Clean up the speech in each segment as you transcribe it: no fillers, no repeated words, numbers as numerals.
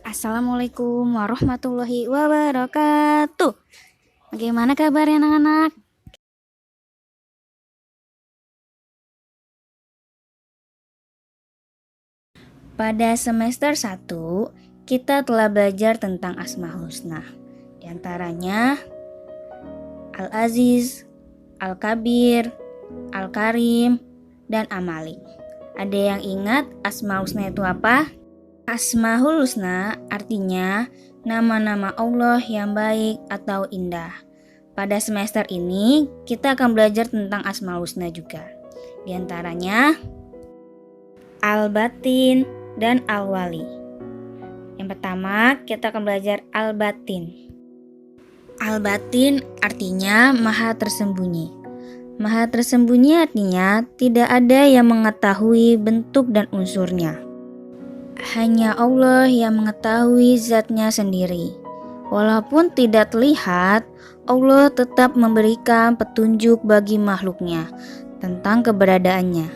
Assalamualaikum warahmatullahi wabarakatuh. Bagaimana kabar anak-anak? Pada semester 1, kita telah belajar tentang Asmaul Husna. Di antaranya Al-Aziz, Al-Kabir, Al-Karim, dan Al-Malik. Ada yang ingat Asmaul Husna itu apa? Asmaul Husna artinya nama-nama Allah yang baik atau indah. Pada semester ini kita akan belajar tentang Asmaul Husna juga. Di antaranya Al-Batin dan Al-Wali. Yang pertama kita akan belajar Al-Batin. Al-Batin artinya maha tersembunyi. Maha tersembunyi artinya tidak ada yang mengetahui bentuk dan unsurnya. Hanya Allah yang mengetahui zatnya sendiri. Walaupun tidak terlihat, Allah tetap memberikan petunjuk bagi makhluknya tentang keberadaannya.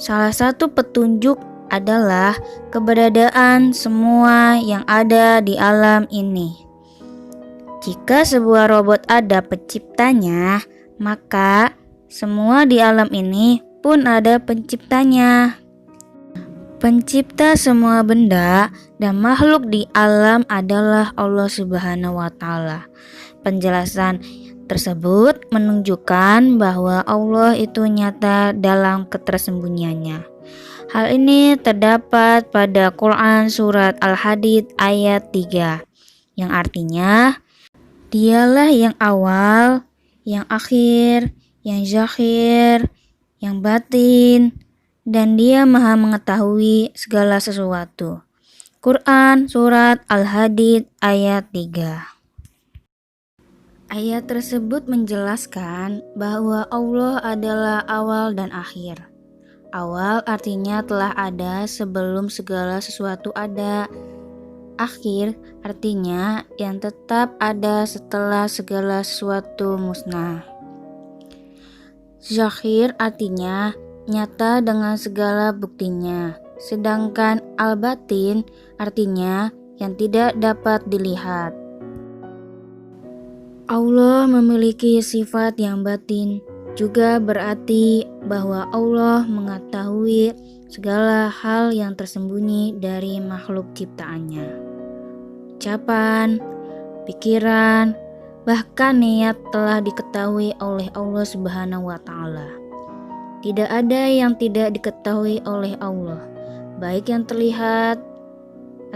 Salah satu petunjuk adalah keberadaan semua yang ada di alam ini. Jika sebuah robot ada penciptanya, maka semua di alam ini pun ada penciptanya. Pencipta semua benda dan makhluk di alam adalah Allah Subhanahu wa Ta'ala. Penjelasan tersebut menunjukkan bahwa Allah itu nyata dalam ketersembunyiannya. Hal ini terdapat pada Quran surat Al-Hadid ayat 3, yang artinya Dialah yang awal, yang akhir, yang zahir, yang batin, dan Dia maha mengetahui segala sesuatu. Quran surat Al-Hadid ayat 3. Ayat tersebut menjelaskan bahwa Allah adalah awal dan akhir. Awal artinya telah ada sebelum segala sesuatu ada. Akhir artinya yang tetap ada setelah segala sesuatu musnah. Zahir artinya nyata dengan segala buktinya. Sedangkan al-batin artinya yang tidak dapat dilihat. Allah memiliki sifat yang batin, juga berarti bahwa Allah mengetahui segala hal yang tersembunyi dari makhluk ciptaannya. Ucapan, pikiran, bahkan niat telah diketahui oleh Allah Subhanahu wa Ta'ala. Tidak ada yang tidak diketahui oleh Allah, baik yang terlihat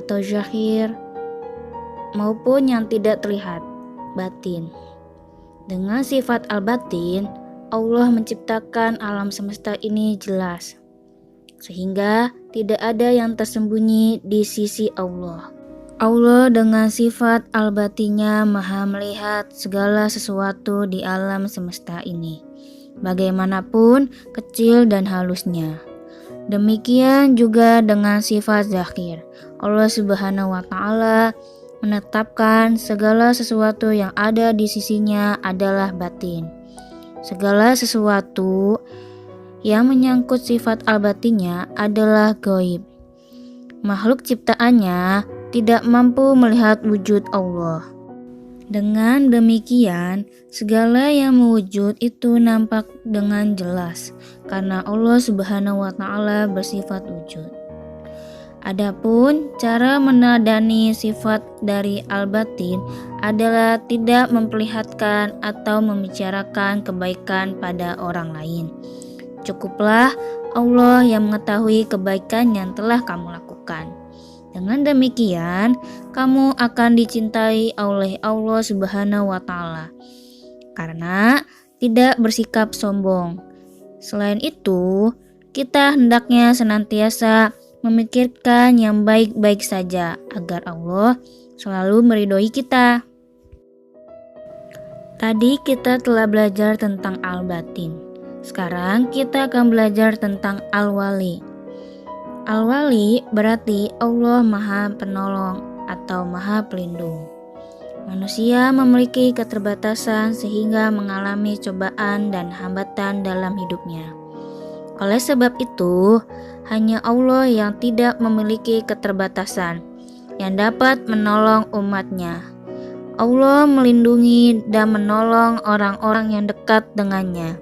atau zahir maupun yang tidak terlihat, batin. Dengan sifat al-batin, Allah menciptakan alam semesta ini jelas, sehingga tidak ada yang tersembunyi di sisi Allah. Allah dengan sifat al-batinnya maha melihat segala sesuatu di alam semesta ini, bagaimanapun kecil dan halusnya. Demikian juga dengan sifat zahir. Allah Subhanahu wa Ta'ala menetapkan segala sesuatu yang ada di sisinya adalah batin. Segala sesuatu yang menyangkut sifat al-batinnya adalah gaib. Makhluk ciptaannya tidak mampu melihat wujud Allah. Dengan demikian, segala yang mewujud itu nampak dengan jelas karena Allah Subhanahu wa Ta'ala bersifat wujud. Adapun cara menadani sifat dari al-batin adalah tidak memperlihatkan atau membicarakan kebaikan pada orang lain. Cukuplah Allah yang mengetahui kebaikan yang telah kamu lakukan. Dengan demikian, kamu akan dicintai oleh Allah Subhanahu wa Ta'ala karena tidak bersikap sombong. Selain itu, kita hendaknya senantiasa memikirkan yang baik-baik saja agar Allah selalu meridhoi kita. Tadi kita telah belajar tentang al-batin. Sekarang kita akan belajar tentang al-wali. Al-wali berarti Allah maha penolong atau maha pelindung. Manusia memiliki keterbatasan sehingga mengalami cobaan dan hambatan dalam hidupnya. Oleh sebab itu, hanya Allah yang tidak memiliki keterbatasan. yang dapat menolong umatnya. Allah melindungi dan menolong orang-orang yang dekat dengannya.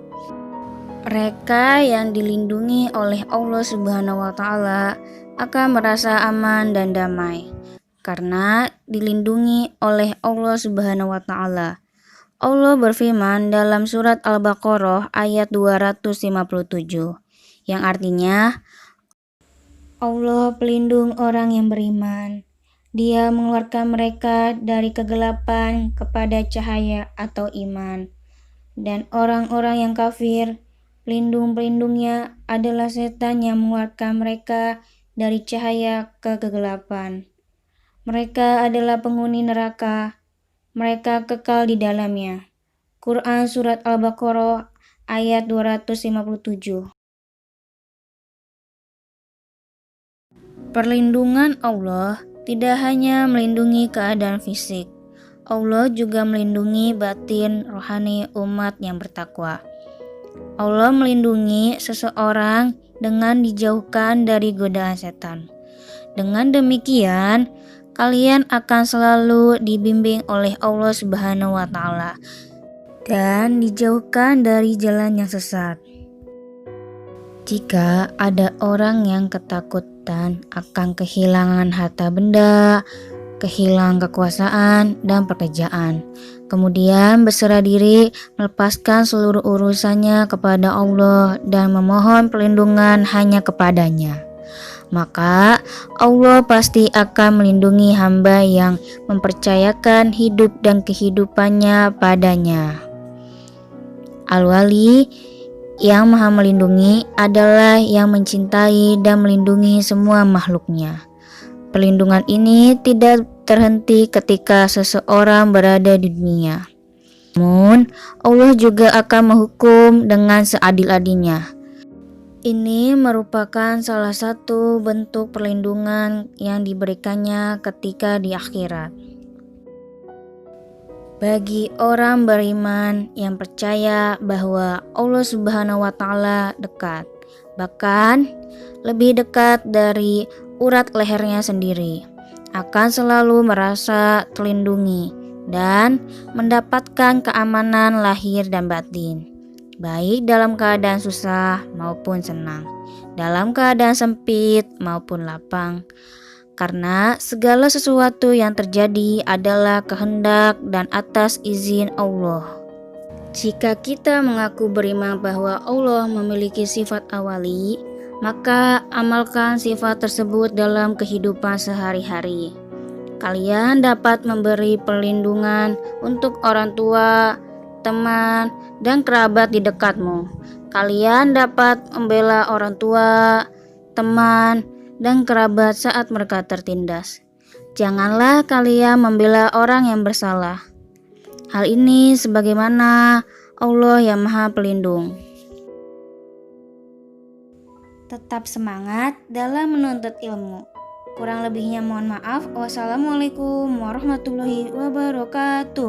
Mereka yang dilindungi oleh Allah Subhanahu wa Ta'ala akan merasa aman dan damai karena dilindungi oleh Allah Subhanahu wa Ta'ala. Allah berfirman dalam surat Al-Baqarah ayat 257 yang artinya, Allah pelindung orang yang beriman. Dia mengeluarkan mereka dari kegelapan kepada cahaya atau iman. Dan orang-orang yang kafir, pelindung-pelindungnya adalah setan yang mengeluarkan mereka dari cahaya ke kegelapan. Mereka adalah penghuni neraka. Mereka kekal di dalamnya. Quran Surat Al-Baqarah ayat 257. Perlindungan Allah tidak hanya melindungi keadaan fisik. Allah juga melindungi batin rohani umat yang bertakwa. Allah melindungi seseorang dengan dijauhkan dari godaan setan. Dengan demikian, kalian akan selalu dibimbing oleh Allah Subhanahu wa Ta'ala dan dijauhkan dari jalan yang sesat. Jika ada orang yang ketakutan akan kehilangan harta benda, kehilangan kekuasaan dan pekerjaan, kemudian berserah diri melepaskan seluruh urusannya kepada Allah dan memohon perlindungan hanya kepadanya, maka Allah pasti akan melindungi hamba yang mempercayakan hidup dan kehidupannya padanya. Al-Wali yang Maha Melindungi adalah yang mencintai dan melindungi semua makhluknya. Perlindungan ini tidak terhenti ketika seseorang berada di dunia. Namun, Allah juga akan menghukum dengan seadil-adilnya. Ini merupakan salah satu bentuk perlindungan yang diberikannya ketika di akhirat. Bagi orang beriman yang percaya bahwa Allah Subhanahu wa Ta'ala dekat, bahkan lebih dekat dari urat lehernya sendiri, akan selalu merasa terlindungi dan mendapatkan keamanan lahir dan batin, baik dalam keadaan susah maupun senang, dalam keadaan sempit maupun lapang. Karena segala sesuatu yang terjadi adalah kehendak dan atas izin Allah. Jika kita mengaku beriman bahwa Allah memiliki sifat awali, maka amalkan sifat tersebut dalam kehidupan sehari-hari. Kalian dapat memberi perlindungan untuk orang tua, teman, dan kerabat di dekatmu. Kalian dapat membela orang tua, teman, dan kerabat saat mereka tertindas. Janganlah kalian membela orang yang bersalah. Hal ini sebagaimana Allah yang Maha Pelindung. Tetap semangat dalam menuntut ilmu. Kurang lebihnya mohon maaf. Wassalamualaikum warahmatullahi wabarakatuh.